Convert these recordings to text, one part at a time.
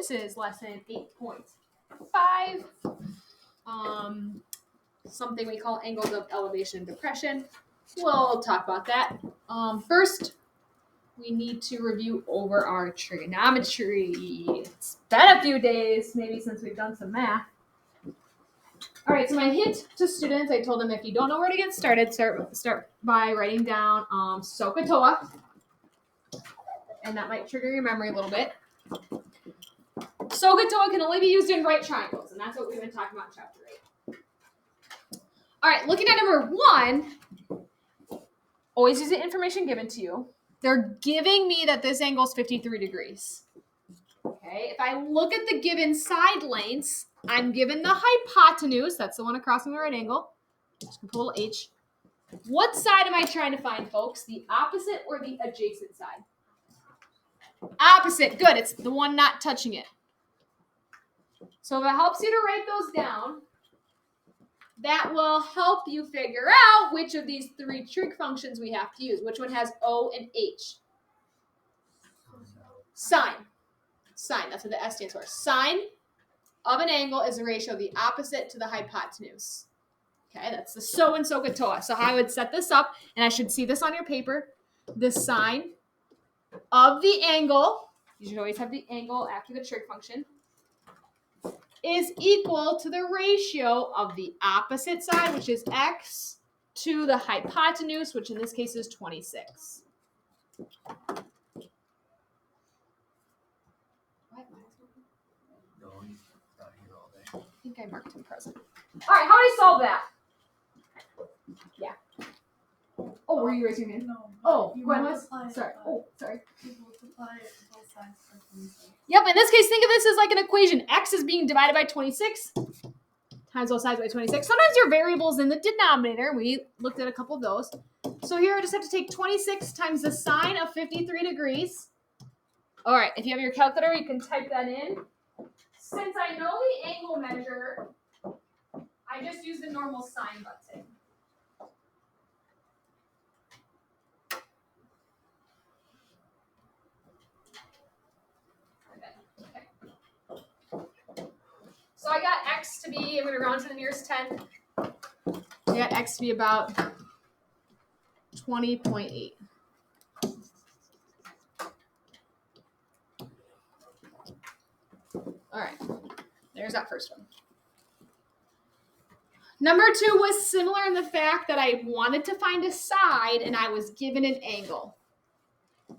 This is lesson 8.5. Something we call angles of elevation and depression. We'll talk about that. First, we need to review over our trigonometry. It's been a few days, maybe since we've done some math. All right, so my hint to students, I told them if you don't know where to get started, start by writing down SOHCAHTOA, and that might trigger your memory a little bit. SOHCAHTOA can only be used in right triangles, and that's what we've been talking about in chapter 8. All right, looking at number 1, always use the information given to you. They're giving me that this angle is 53 degrees. Okay, if I look at the given side lengths, I'm given the hypotenuse, that's the one across from the right angle. Just gonna put a little h. What side am I trying to find, folks? The opposite or the adjacent side? Opposite, good, it's the one not touching it. So if it helps you to write those down, that will help you figure out which of these 3 trig functions we have to use. Which one has O and H? Sine. Sine, that's what the S stands for. Sine of an angle is the ratio of the opposite to the hypotenuse. Okay, that's the SO and SOHCAHTOA. So how I would set this up, and I should see this on your paper, the sine of the angle, you should always have the angle after the trig function, is equal to the ratio of the opposite side, which is x, to the hypotenuse, which in this case is 26. I think I marked him present. All right, how do I solve that? Yeah. Oh, were you raising your hand? No. Oh, You Gwen was? multiply it Sorry. by- Oh, sorry. You multiply it both sides by 26. Yep, in this case, think of this as like an equation. X is being divided by 26 times both sides by 26. Sometimes your variable's in the denominator. We looked at a couple of those. So here I just have to take 26 times the sine of 53 degrees. All right, if you have your calculator, you can type that in. Since I know the angle measure, I just use the normal sine button. So I got x to be, I'm going to round to the nearest 10. I got x to be about 20.8. All right, there's that first one. Number 2 was similar in the fact that I wanted to find a side and I was given an angle.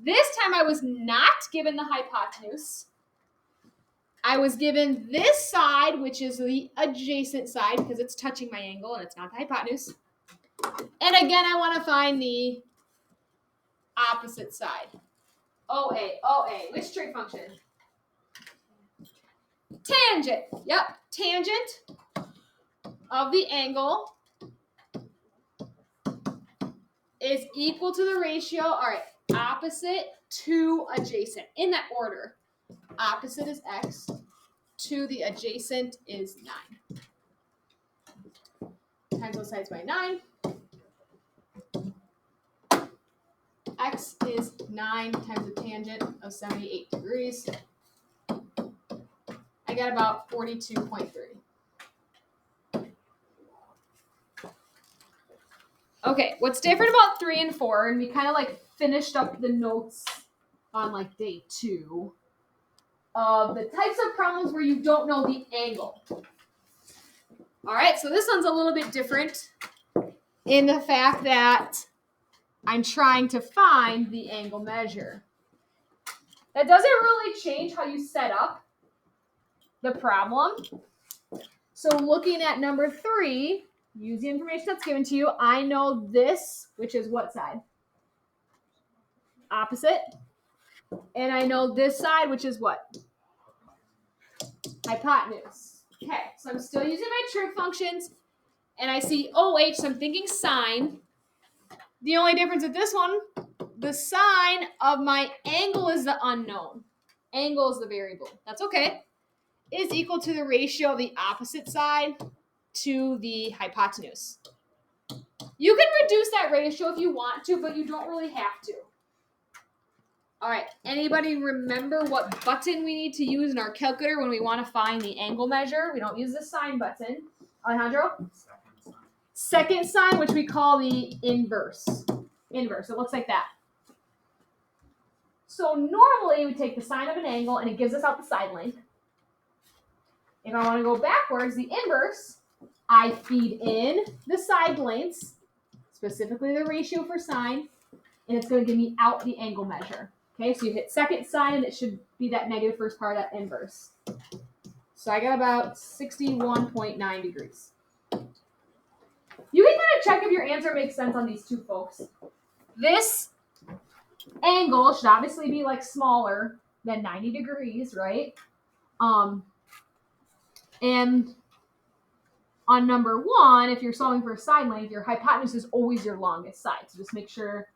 This time I was not given the hypotenuse. I was given this side, which is the adjacent side because it's touching my angle and it's not the hypotenuse. And again, I want to find the opposite side. OA. Which trig function? Tangent. Yep, tangent of the angle is equal to the ratio, all right, opposite to adjacent, in that order. Opposite is x, to the adjacent is 9. Times both sides by 9. X is 9 times the tangent of 78 degrees. I got about 42.3. Okay, what's different about 3 and 4, and we kind of like finished up the notes on like day 2 of the types of problems where you don't know the angle. All right, so this one's a little bit different in the fact that I'm trying to find the angle measure. That doesn't really change how you set up the problem. So looking at number 3, use the information that's given to you. I know this, which is what side? Opposite. And I know this side, which is what? Hypotenuse. Okay, so I'm still using my trig functions, and I see OH, so I'm thinking sine. The only difference with this one, the sine of my angle is the unknown. Angle is the variable. That's okay. Is equal to the ratio of the opposite side to the hypotenuse. You can reduce that ratio if you want to, but you don't really have to. All right. Anybody remember what button we need to use in our calculator when we want to find the angle measure? We don't use the sign button. Alejandro? Second sign, which we call the inverse. Inverse. It looks like that. So normally we take the sine of an angle and it gives us out the side length. If I want to go backwards, the inverse, I feed in the side lengths, specifically the ratio for sine, and it's going to give me out the angle measure. Okay, so you hit second sign and it should be that negative first part of that inverse. So I got about 61.9 degrees. You can kind of check if your answer makes sense on these two folks. This angle should obviously be like smaller than 90 degrees, right? And on number one, if you're solving for a side length, your hypotenuse is always your longest side. So just make sure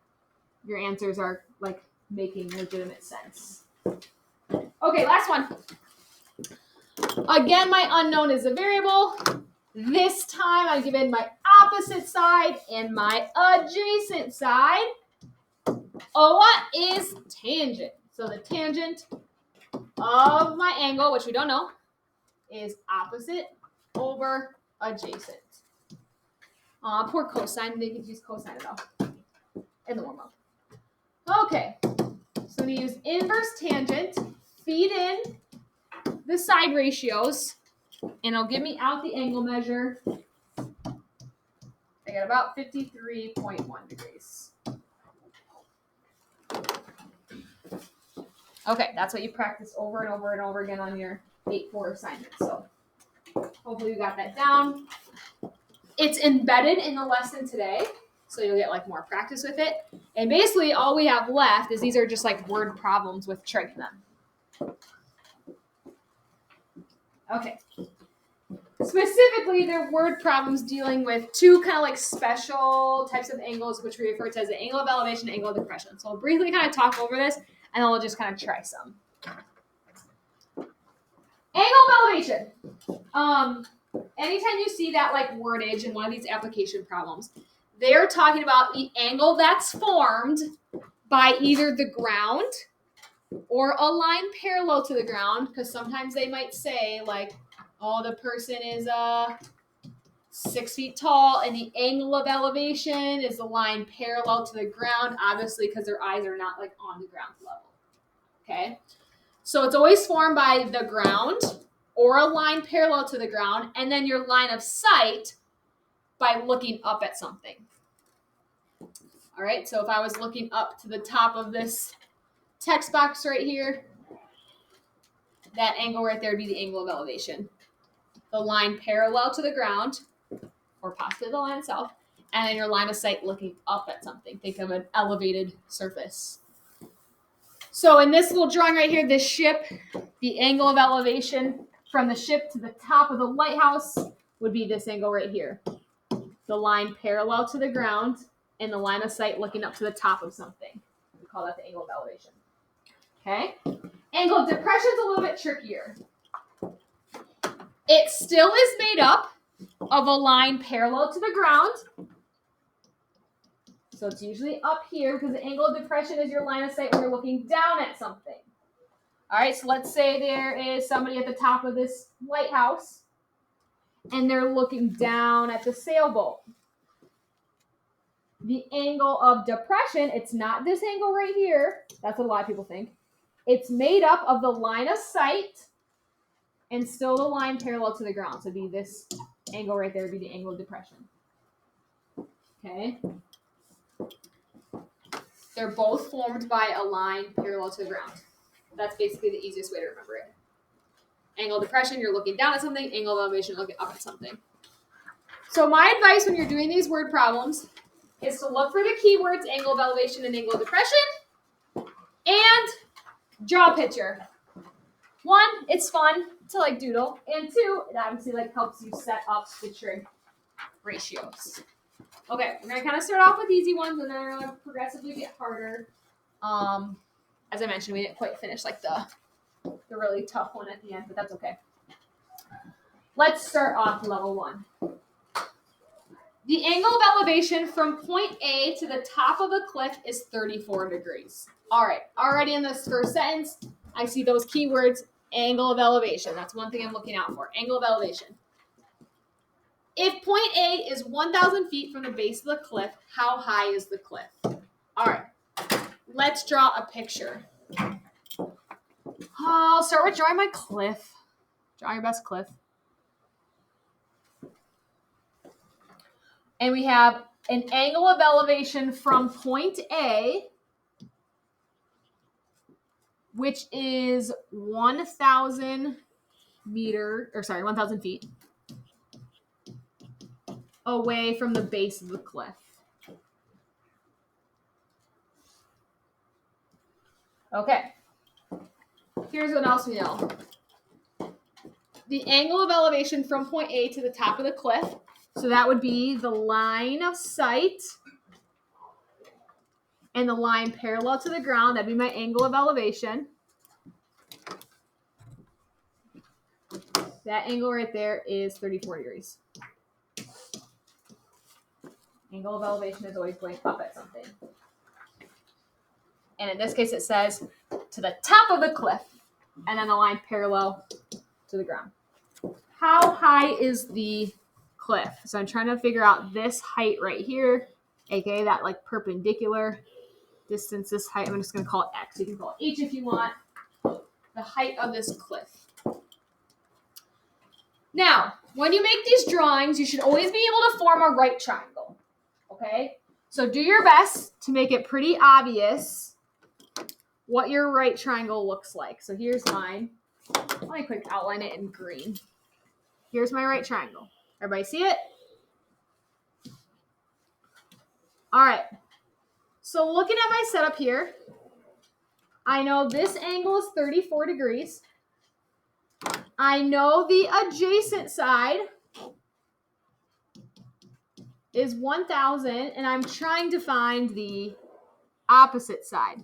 your answers are like making legitimate sense. Okay, last one. Again, my unknown is a variable. This time I've given my opposite side and my adjacent side. Oh, what is tangent? So the tangent of my angle, which we don't know, is opposite over adjacent. Poor cosine. They could use cosine at all in the warm-up. Okay, so we use inverse tangent, feed in the side ratios, and it'll give me out the angle measure. I got about 53.1 degrees. Okay, that's what you practice over and over and over again on your 8-4 assignment. So hopefully you got that down. It's embedded in the lesson today, so you'll get like more practice with it. And basically all we have left is these are just like word problems with trigging them. Okay. Specifically, they're word problems dealing with two kind of like special types of angles, which we refer to as the angle of elevation and angle of depression. So we'll briefly kind of talk over this, and then we'll just kind of try some. Angle of elevation. Anytime you see that like wordage in one of these application problems, they're talking about the angle that's formed by either the ground or a line parallel to the ground, because sometimes they might say like, oh, the person is 6 feet tall and the angle of elevation is the line parallel to the ground, obviously because their eyes are not like on the ground level. Okay, so it's always formed by the ground or a line parallel to the ground, and then your line of sight by looking up at something. All right, so if I was looking up to the top of this text box right here, that angle right there would be the angle of elevation. The line parallel to the ground, or possibly the line itself, and then your line of sight looking up at something. Think of an elevated surface. So in this little drawing right here, this ship, the angle of elevation from the ship to the top of the lighthouse would be this angle right here. The line parallel to the ground and the line of sight looking up to the top of something. We call that the angle of elevation. Okay? Angle of depression is a little bit trickier. It still is made up of a line parallel to the ground. So it's usually up here because the angle of depression is your line of sight when you're looking down at something. All right, so let's say there is somebody at the top of this lighthouse and they're looking down at the sailboat. The angle of depression, it's not this angle right here. That's what a lot of people think. It's made up of the line of sight and still the line parallel to the ground. So it'd be this angle right there would be the angle of depression. Okay. They're both formed by a line parallel to the ground. That's basically the easiest way to remember it. Angle of depression, you're looking down at something. Angle of elevation, you're looking up at something. So my advice when you're doing these word problems is to look for the keywords angle of elevation and angle of depression and draw a picture. One, it's fun to like doodle, and two, it obviously like helps you set up the trig ratios. Okay, we're gonna kind of start off with easy ones, and then we're gonna progressively get harder. As I mentioned, we didn't quite finish like the really tough one at the end, but that's okay. Let's start off level 1. The angle of elevation from point A to the top of the cliff is 34 degrees. All right, already in this first sentence, I see those keywords, angle of elevation. That's one thing I'm looking out for, angle of elevation. If point A is 1,000 feet from the base of the cliff, how high is the cliff? All right, let's draw a picture. I'll start with drawing my cliff. Draw your best cliff. And we have an angle of elevation from point A, which is 1,000 feet away from the base of the cliff. Okay. Here's what else we know. The angle of elevation from point A to the top of the cliff. So that would be the line of sight and the line parallel to the ground. That'd be my angle of elevation. That angle right there is 34 degrees. Angle of elevation is always going up at something. And in this case, it says to the top of the cliff, and then the line parallel to the ground. How high is the cliff? So I'm trying to figure out this height right here, aka that like perpendicular distance, this height. I'm just going to call it X. You can call it H if you want. The height of this cliff. Now, when you make these drawings, you should always be able to form a right triangle. Okay? So do your best to make it pretty obvious what your right triangle looks like. So here's mine. Let me quick outline it in green. Here's my right triangle. Everybody see it? All right. So looking at my setup here, I know this angle is 34 degrees. I know the adjacent side is 1,000, and I'm trying to find the opposite side.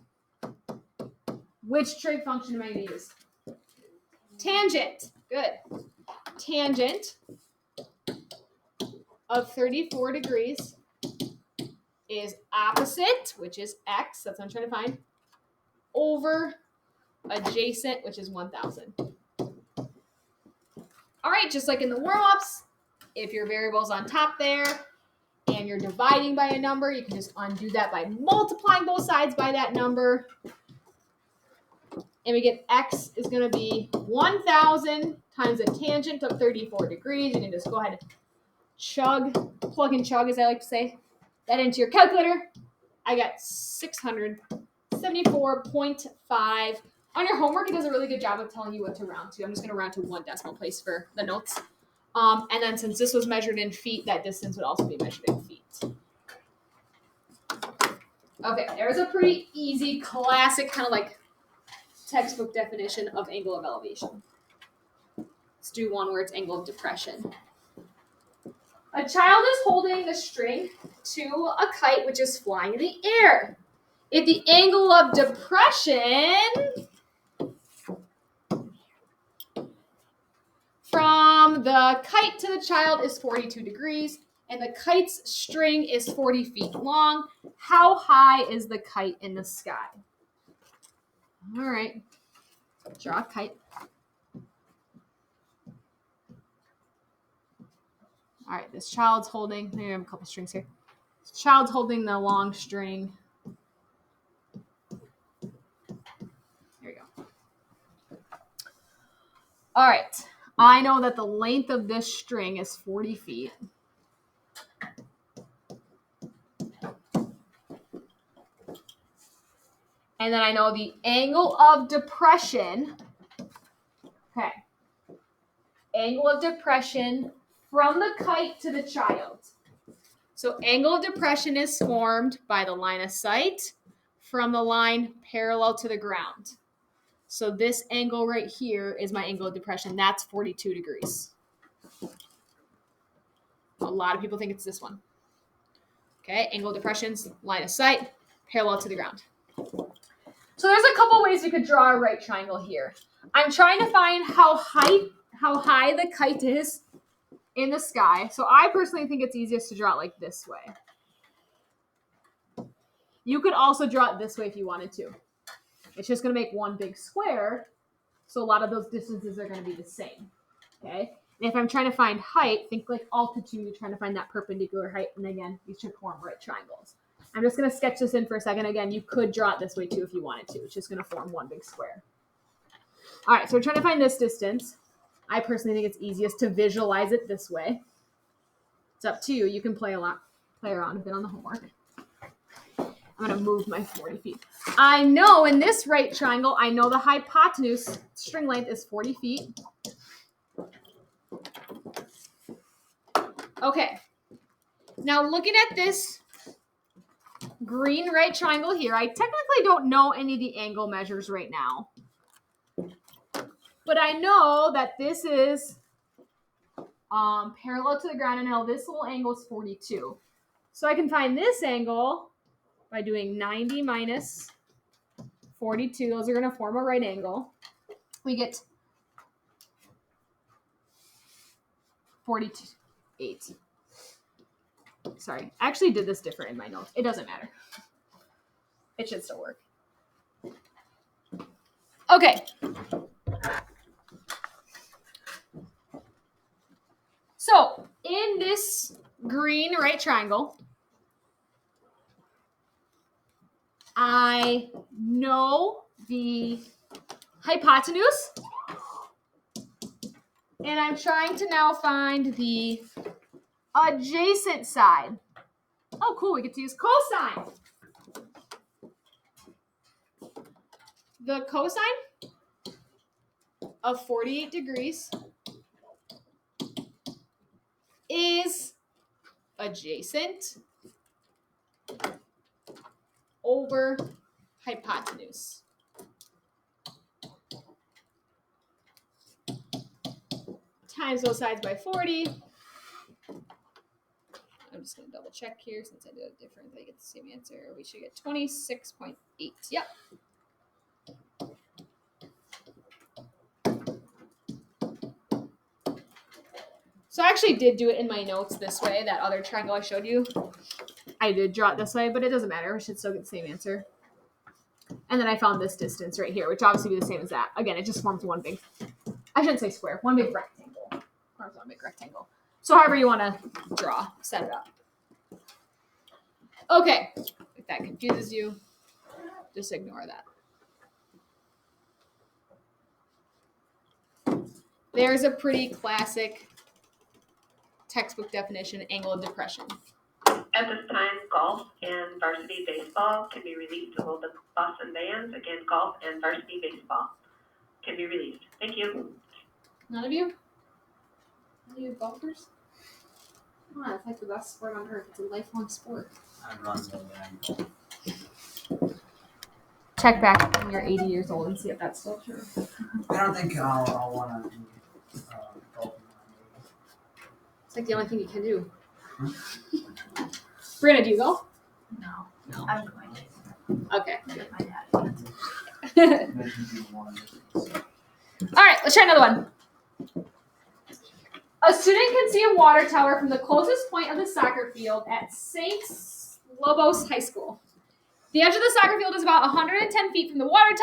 Which trig function am I going to use? Tangent. Good. Tangent of 34 degrees is opposite, which is X, that's what I'm trying to find, over adjacent, which is 1,000. All right, just like in the warm-ups, if your variable's on top there and you're dividing by a number, you can just undo that by multiplying both sides by that number. And we get X is going to be 1,000 times the tangent of 34 degrees. You can just go ahead and plug and chug, as I like to say, that into your calculator. I got 674.5. On your homework, it does a really good job of telling you what to round to. I'm just going to round to one decimal place for the notes. And then since this was measured in feet, that distance would also be measured in feet. Okay, there's a pretty easy, classic, kind of like textbook definition of angle of elevation. Let's do one where it's angle of depression. A child is holding the string to a kite which is flying in the air. If the angle of depression from the kite to the child is 42 degrees and the kite's string is 40 feet long, how high is the kite in the sky? All right, draw a kite. All right, this child's holding, maybe I have a couple strings here. This child's holding the long string. There you go. All right, I know that the length of this string is 40 feet. And then I know the angle of depression. Okay. Angle of depression from the kite to the child. So angle of depression is formed by the line of sight from the line parallel to the ground. So this angle right here is my angle of depression. That's 42 degrees. A lot of people think it's this one. Okay, angle of depression's line of sight, parallel to the ground. So there's a couple ways you could draw a right triangle here. I'm trying to find how high the kite is in the sky. So I personally think it's easiest to draw it like this way. You could also draw it this way if you wanted to. It's just going to make one big square. So a lot of those distances are going to be the same. Okay. And if I'm trying to find height, think like altitude, you're trying to find that perpendicular height. And again, these should form right triangles. I'm just going to sketch this in for a second. Again, you could draw it this way too if you wanted to. It's just going to form one big square. All right, so we're trying to find this distance. I personally think it's easiest to visualize it this way. It's up to you. You can play around with it on the homework. I'm going to move my 40 feet. I know in this right triangle, I know the hypotenuse string length is 40 feet. Okay. Now looking at this green right triangle here, I technically don't know any of the angle measures right now. But I know that this is parallel to the ground, and I know this little angle is 42. So I can find this angle by doing 90 minus 42. Those are going to form a right angle. We get 48. Sorry, I actually did this different in my notes. It doesn't matter. It should still work. Okay. So in this green right triangle, I know the hypotenuse, and I'm trying to now find the adjacent side. Oh, cool, we get to use cosine. The cosine of 48 degrees is adjacent over hypotenuse. Times those sides by 40. I'm just going to double check here since I did it differently. I get the same answer. We should get 26.8. Yep. So I actually did do it in my notes this way. That other triangle I showed you, I did draw it this way, but it doesn't matter. We should still get the same answer. And then I found this distance right here, which obviously be the same as that. Again, it just forms one big, I shouldn't say square, one big rectangle. Forms one big rectangle. So however you want to draw, set it up. Okay, if that confuses you, just ignore that. There's a pretty classic textbook definition, angle of depression. At this time, golf and varsity baseball can be released to hold the bus and bands. Again, golf and varsity baseball can be released. Thank you. None of you? None of you golfers? Come on, it's like the best sport on earth. It's a lifelong sport. I run so bad. Check back when you're 80 years old and see if that's still true. I don't think I'll want to golf. It's like the only thing you can do. Brianna, do you golf? No. I'm going to. Okay. Get my dad. All right, let's try another one. A student can see a water tower from the closest point of the soccer field at St. Lobos High School. The edge of the soccer field is about 110 feet from the water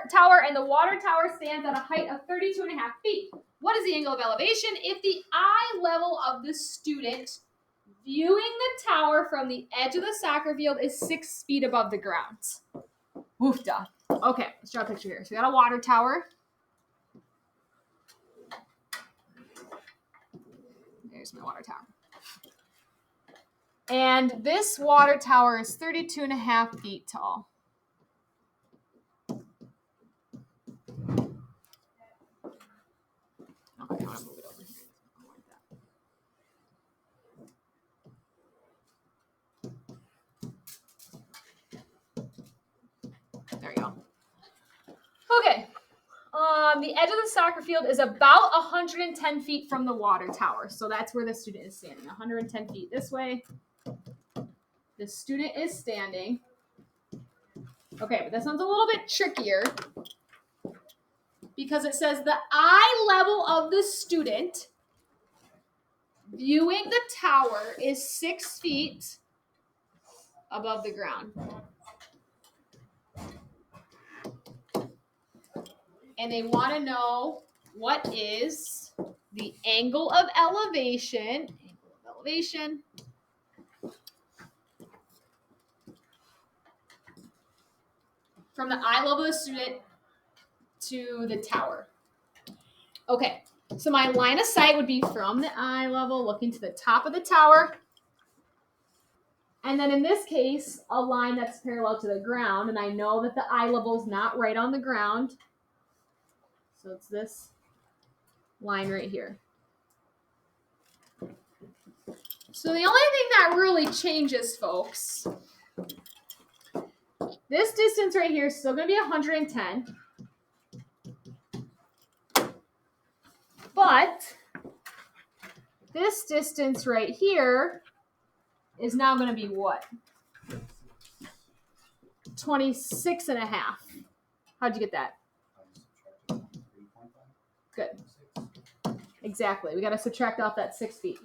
tower, and the water tower stands at a height of 32.5 feet. What is the angle of elevation if the eye level of the student viewing the tower from the edge of the soccer field is 6 feet above the ground? Woofda. Okay, let's draw a picture here. So we got a water tower. There's my water tower. And this water tower is 32.5 feet tall. Okay, I want to move it over here. I don't like that. There you go. Okay. The edge of the soccer field is about 110 feet from the water tower. So that's where the student is standing. 110 feet this way. The student is standing. Okay, but this one's a little bit trickier because it says the eye level of the student viewing the tower is 6 feet above the ground. and they want to know what is the angle of elevation. From the eye level of the student to the tower. Okay, so my line of sight would be from the eye level looking to the top of the tower. And then in this case, a line that's parallel to the ground. And I know that the eye level is not right on the ground. So it's this line right here. So the only thing that really changes, folks, this distance right here is still going to be 110. But this distance right here is now going to be what? 26 and a half. How'd you get that? Good. Exactly. We got to subtract off that 6 feet.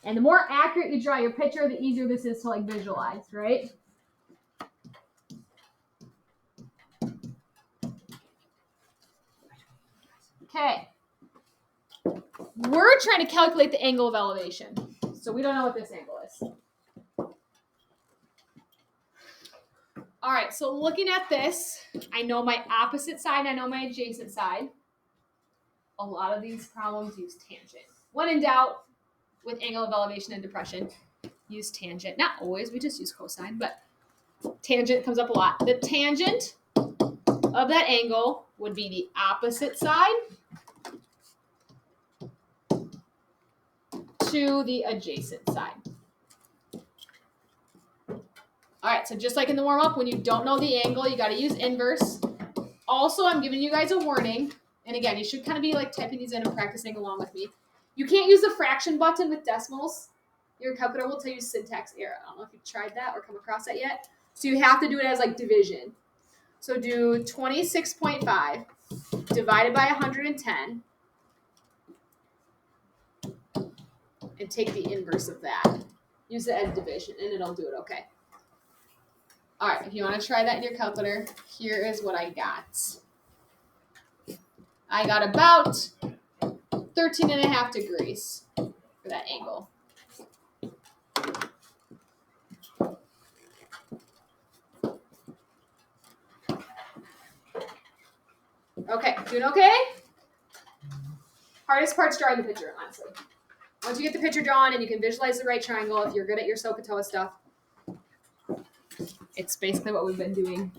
And the more accurate you draw your picture, the easier this is to like visualize, right? Okay. We're trying to calculate the angle of elevation. So we don't know what this angle is. All right, so looking at this, I know my opposite side, I know my adjacent side. A lot of these problems use tangent. When in doubt, with angle of elevation and depression, use tangent. Not always, we just use cosine, but tangent comes up a lot. The tangent of that angle would be the opposite side to the adjacent side. All right, so just like in the warm-up, when you don't know the angle, you got to use inverse. Also, I'm giving you guys a warning. And again, you should kind of be like typing these in and practicing along with me. You can't use the fraction button with decimals. Your calculator will tell you syntax error. I don't know if you've tried that or come across that yet. So you have to do it as like division. So do 26.5 divided by 110 and take the inverse of that. Use it as division and it'll do it okay. All right, if you want to try that in your calculator, here is what I got. I got about 13 and a half degrees for that angle. Okay, doing okay? Hardest part's drawing the picture, honestly. Once you get the picture drawn and you can visualize the right triangle, if you're good at your SOHCAHTOA stuff, it's basically what we've been doing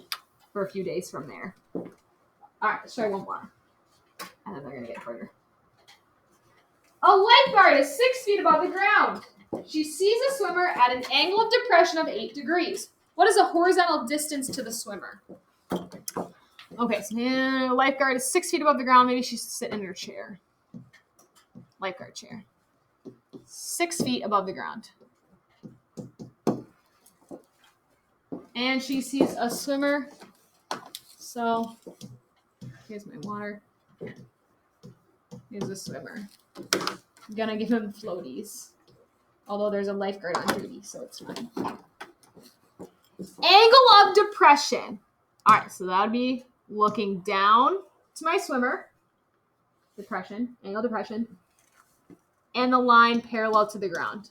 for a few days from there. All right, let's try one more. And then they're going to get further. A lifeguard is 6 feet above the ground. She sees a swimmer at an angle of depression of 8 degrees. What is a horizontal distance to the swimmer? Okay, so lifeguard is 6 feet above the ground. Maybe she's sitting in her chair. Lifeguard chair. 6 feet above the ground. And she sees a swimmer. So here's my water. Here's a swimmer. I'm gonna give him floaties. Although there's a lifeguard on duty, so it's fine. Angle of depression. All right, so that would be looking down to my swimmer. Depression, angle depression. And the line parallel to the ground.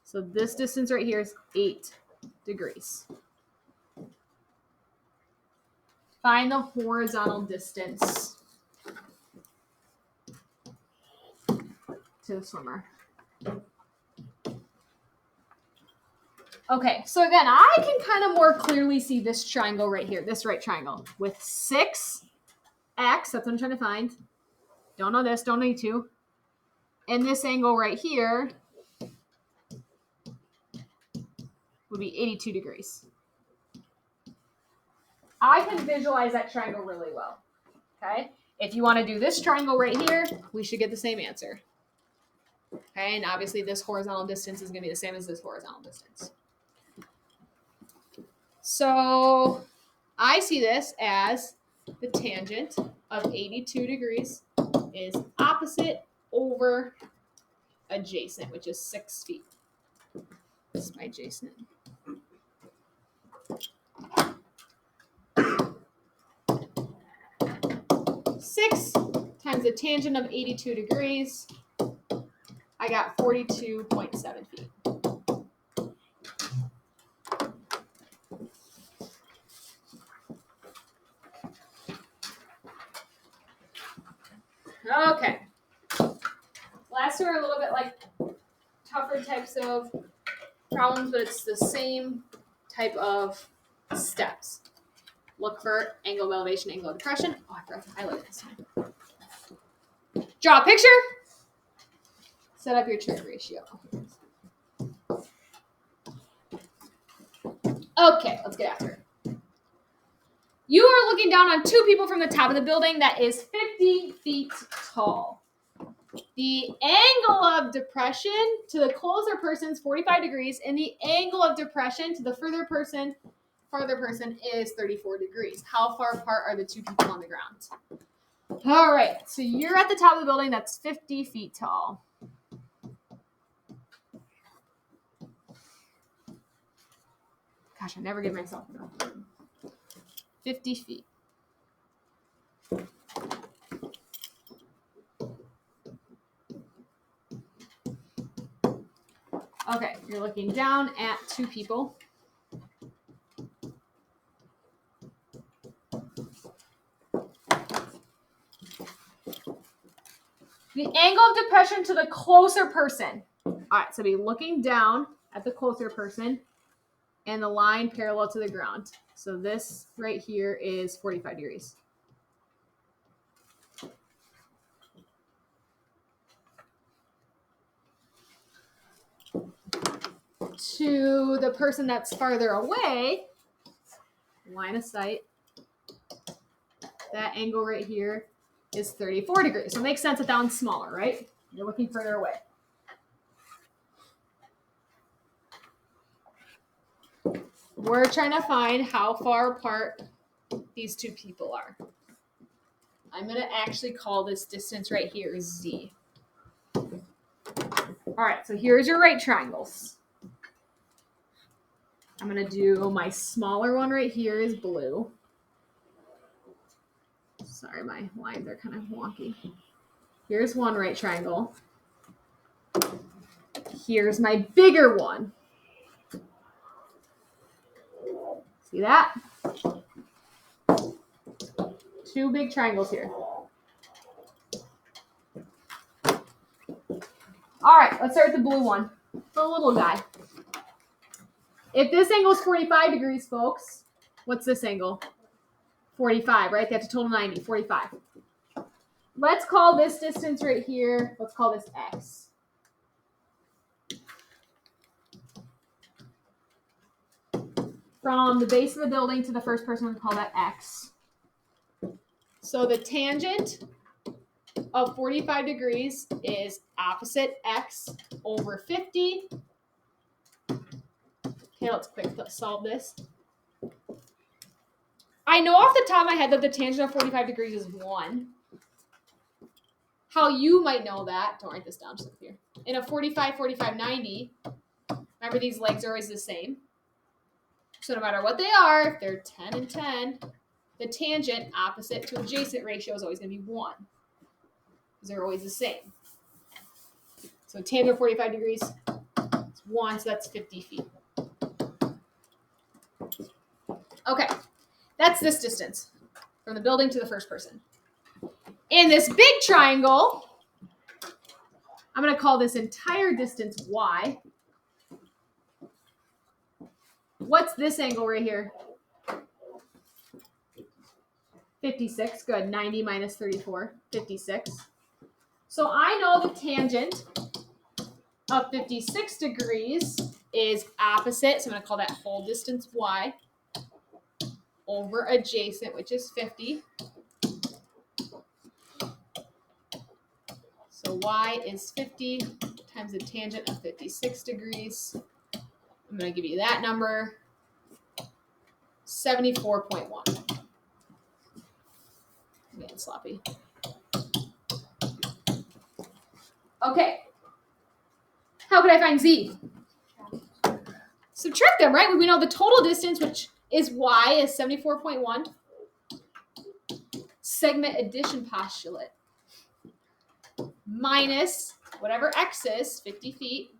So this distance right here is 8 degrees. Find the horizontal distance to the swimmer. Okay, so again, I can kind of more clearly see this triangle right here, this right triangle, with 6x, that's what I'm trying to find. Don't know this, don't need to. And this angle right here would be 82 degrees. I can visualize that triangle really well, okay? If you want to do this triangle right here, we should get the same answer. Okay, and obviously this horizontal distance is going to be the same as this horizontal distance. So I see this as the tangent of 82 degrees is opposite over adjacent, which is 6 feet. This is my adjacent. 6 times the tangent of 82 degrees. I got 42.7 feet. Okay. Last two are a little bit like tougher types of problems, but it's the same type of steps. Look for angle of elevation, angle of depression. Oh, I forgot to highlight this time. Draw a picture. Set up your trig ratio. Okay, let's get after it. You are looking down on two people from the top of the building that is 50 feet tall. The angle of depression to the closer person is 45 degrees, and the angle of depression to the farther person is 34 degrees. How far apart are the two people on the ground? All right, so you're at the top of the building that's 50 feet tall. Gosh, I never give myself enough room. 50 feet. Okay, you're looking down at two people. The angle of depression to the closer person. All right, so be looking down at the closer person and the line parallel to the ground. So this right here is 45 degrees. To the person that's farther away, line of sight, that angle right here is 34 degrees. So it makes sense that that one's smaller, right? You're looking further away. We're trying to find how far apart these two people are. I'm going to actually call this distance right here Z. All right, so here's your right triangles. I'm going to do my smaller one right here is blue. Sorry, my lines are kind of wonky. Here's one right triangle. Here's my bigger one. See that? Two big triangles here. All right, let's start with the blue one, the little guy. If this angle is 45 degrees, folks, what's this angle? 45, right? They have to total 90, 45. Let's call this distance right here, let's call this X. From the base of the building to the first person, we call that X. So the tangent of 45 degrees is opposite X over 50. Okay, let's quick solve this. I know off the top of my head that the tangent of 45 degrees is 1. How you might know that, don't write this down, just look here. In a 45, 45, 90, remember these legs are always the same. So no matter what they are, if they're 10 and 10, the tangent opposite to adjacent ratio is always going to be 1. Because they're always the same. So tangent of 45 degrees is 1, so that's 50 feet. Okay, that's this distance from the building to the first person. In this big triangle, I'm going to call this entire distance Y. What's this angle right here? 56. Good. 90 minus 34. 56. So I know the tangent of 56 degrees is opposite. So I'm going to call that whole distance Y over adjacent, which is 50. So Y is 50 times the tangent of 56 degrees. I'm going to give you that number, 74.1. I'm getting sloppy. Okay. How could I find Z? Subtract them, right? We know the total distance, which is Y, is 74.1. segment addition postulate minus whatever x is, 50 feet.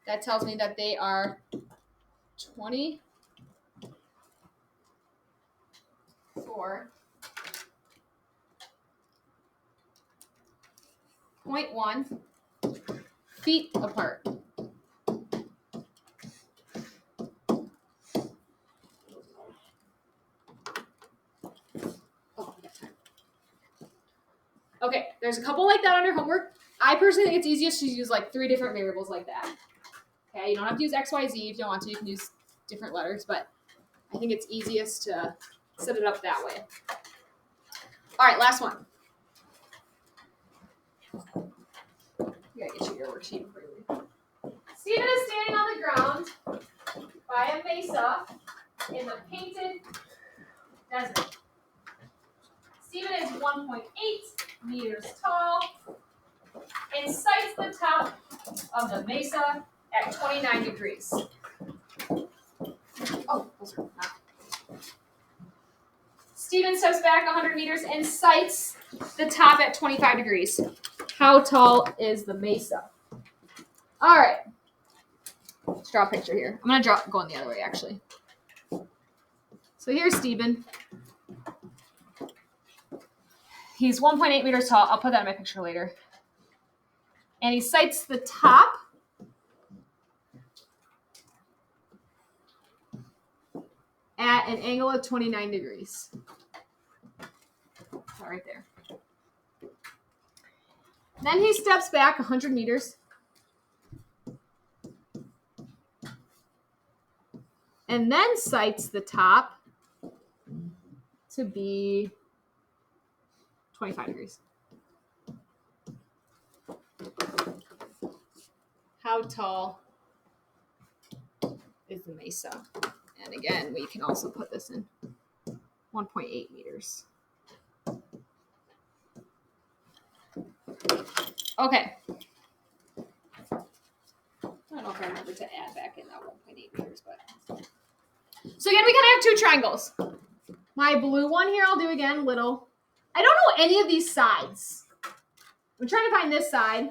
That tells me that they are 24.1 feet apart. Okay, there's a couple like that on your homework. I personally think it's easiest to use like 3 different variables like that. Okay, you don't have to use X, Y, Z if you don't want to. You can use different letters, but I think it's easiest to set it up that way. All right, last one. You gotta get your worksheet before you leave. Stephen is standing on the ground by a mesa in the painted desert. Stephen is 1.8 meters tall and sights the top of the mesa at 29 degrees. Oh, those are not. Stephen steps back 100 meters and sights the top at 25 degrees. How tall is the mesa? All right. Let's draw a picture here. I'm going to go in the other way, actually. So here's Stephen. He's 1.8 meters tall. I'll put that in my picture later. And he sights the top at an angle of 29 degrees. That right there. Then he steps back 100 meters. And then sights the top to be 25 degrees. How tall is the mesa? And again, we can also put this in 1.8 meters. Okay. I don't know if I remember to add back in that 1.8 meters, but. So again, we kind of have 2 triangles. My blue one here, I'll do again, little. I don't know any of these sides. I'm trying to find this side.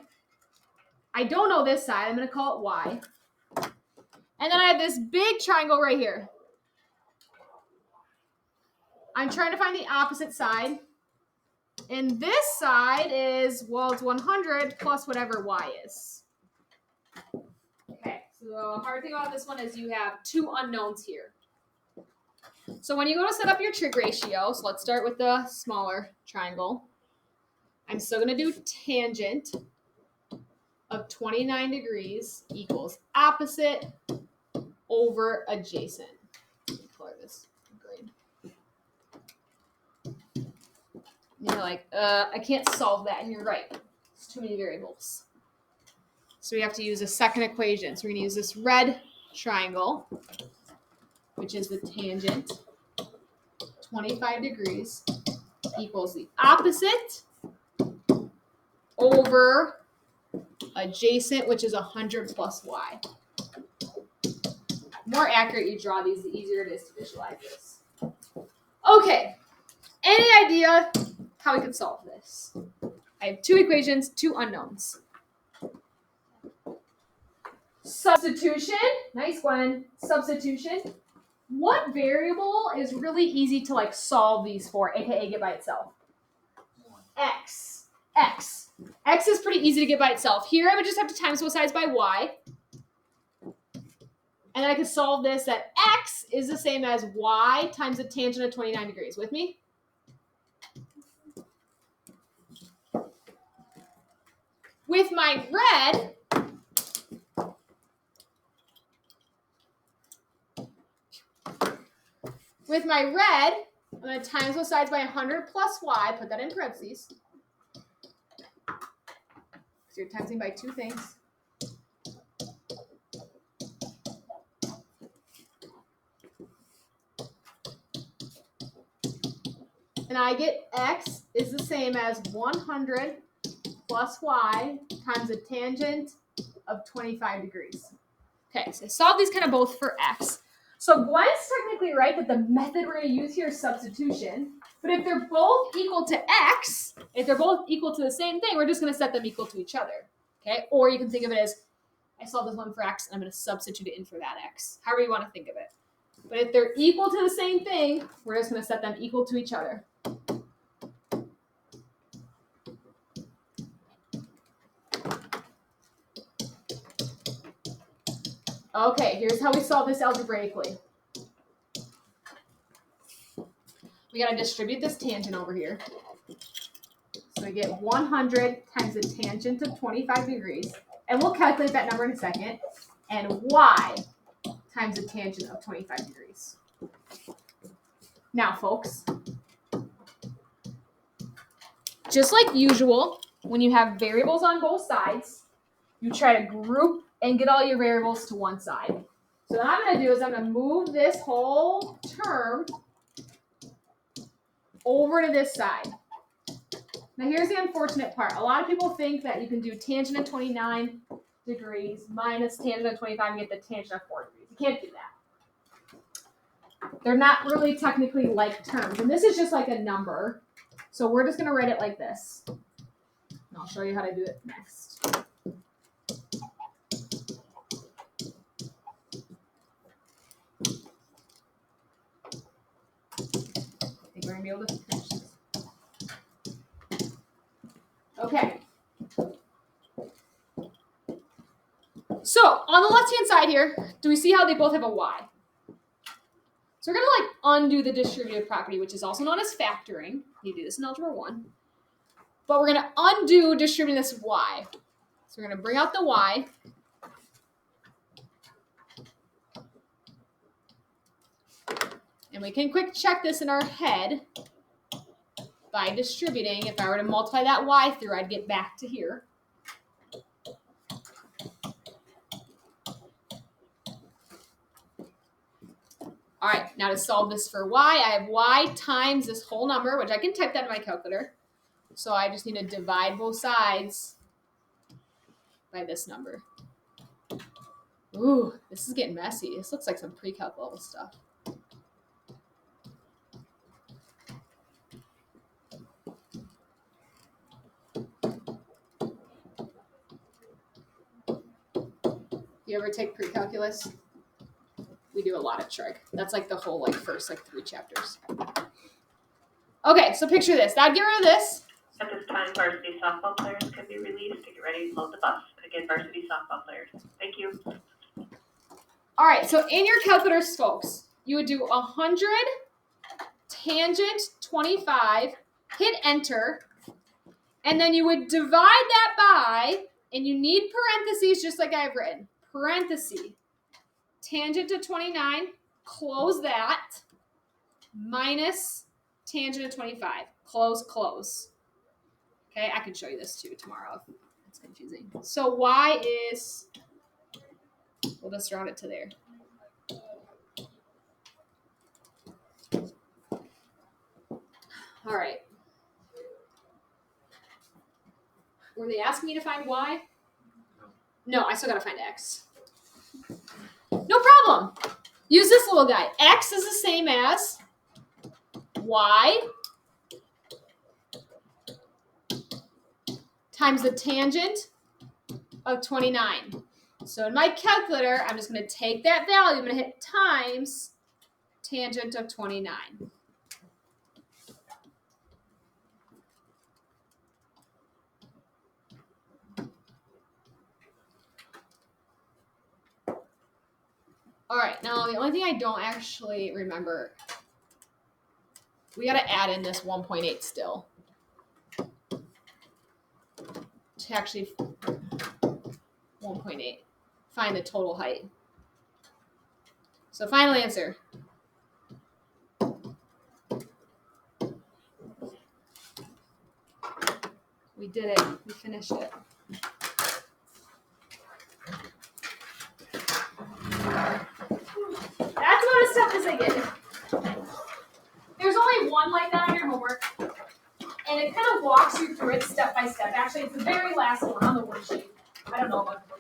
I don't know this side. I'm going to call it Y. And then I have this big triangle right here. I'm trying to find the opposite side. And this side is, well, it's 100 plus whatever Y is. Okay, so the hard thing about this one is you have 2 unknowns here. So when you go to set up your trig ratio, so let's start with the smaller triangle. I'm still going to do tangent of 29 degrees equals opposite over adjacent. Let me color this green. And you're like, I can't solve that, and you're right. It's too many variables. So we have to use a second equation. So we're going to use this red triangle, which is the tangent 25 degrees equals the opposite over adjacent, which is 100 plus y. The more accurate you draw these, the easier it is to visualize this. Okay, any idea how we could solve this? I have 2 equations, 2 unknowns. Substitution. Nice one. Substitution. What variable is really easy to like solve these for, aka get by itself? X. X. X is pretty easy to get by itself. Here I would just have to times both sides by y. And then I could solve this that x is the same as y times the tangent of 29 degrees. With me? With my red, I'm going to times both sides by 100 plus y. Put that in parentheses. So you're timesing by 2 things. And I get x is the same as 100 plus y times a tangent of 25 degrees. Okay, so I solved these kind of both for x. So Gwen's technically right that the method we're going to use here is substitution. But if they're both equal to x, if they're both equal to the same thing, we're just going to set them equal to each other. Okay? Or you can think of it as, I solved this one for x, and I'm going to substitute it in for that x. However you want to think of it. But if they're equal to the same thing, we're just going to set them equal to each other. Okay, here's how we solve this algebraically. We got to distribute this tangent over here. So we get 100 times the tangent of 25 degrees. And we'll calculate that number in a second. And y times the tangent of 25 degrees. Now, folks, just like usual, when you have variables on both sides, you try to group and get all your variables to one side. So what I'm going to do is I'm going to move this whole term over to this side. Now here's the unfortunate part. A lot of people think that you can do tangent of 29 degrees minus tangent of 25 and get the tangent of 4 degrees. You can't do that. They're not really technically like terms. And this is just like a number. So we're just going to write it like this. And I'll show you how to do it next. I think we're going to be able to finish this. Okay. So on the left-hand side here, do we see how they both have a y? So we're going to undo the distributive property, which is also known as factoring. You do this in Algebra 1. But we're going to undo distributing this y. So we're going to bring out the y. And we can quick check this in our head by distributing. If I were to multiply that y through, I'd get back to here. All right, now to solve this for y, I have y times this whole number, which I can type that in my calculator. So I just need to divide both sides by this number. Ooh, this is getting messy. This looks like some pre-calc level stuff. You ever take pre-calculus? We do a lot of trig. That's like the whole first 3 chapters. Okay, so picture this. That'd get rid of this. At this time, varsity softball players can be released to get ready to load the bus. Again, varsity softball players. Thank you. All right, so in your calculators, folks, you would do 100 tangent 25, hit enter, and then you would divide that by, and you need parentheses just like I've written. Parenthesis, tangent to 29, close that, minus tangent to 25, close, close. Okay, I can show you this too tomorrow if it's confusing. So y is, we'll just round it to there. All right. Were they asking me to find y? No, I still got to find x. No problem. Use this little guy. X is the same as y times the tangent of 29. So in my calculator, I'm just going to take that value. I'm going to hit times tangent of 29. All right, now the only thing I don't actually remember, we got to add in this 1.8 still to actually 1.8 find the total height. So final answer. We did it. We finished it. That's about as tough as I get. There's only one like that on your homework, and it kind of walks you through it step by step. Actually, it's the very last one on the worksheet. I don't know about the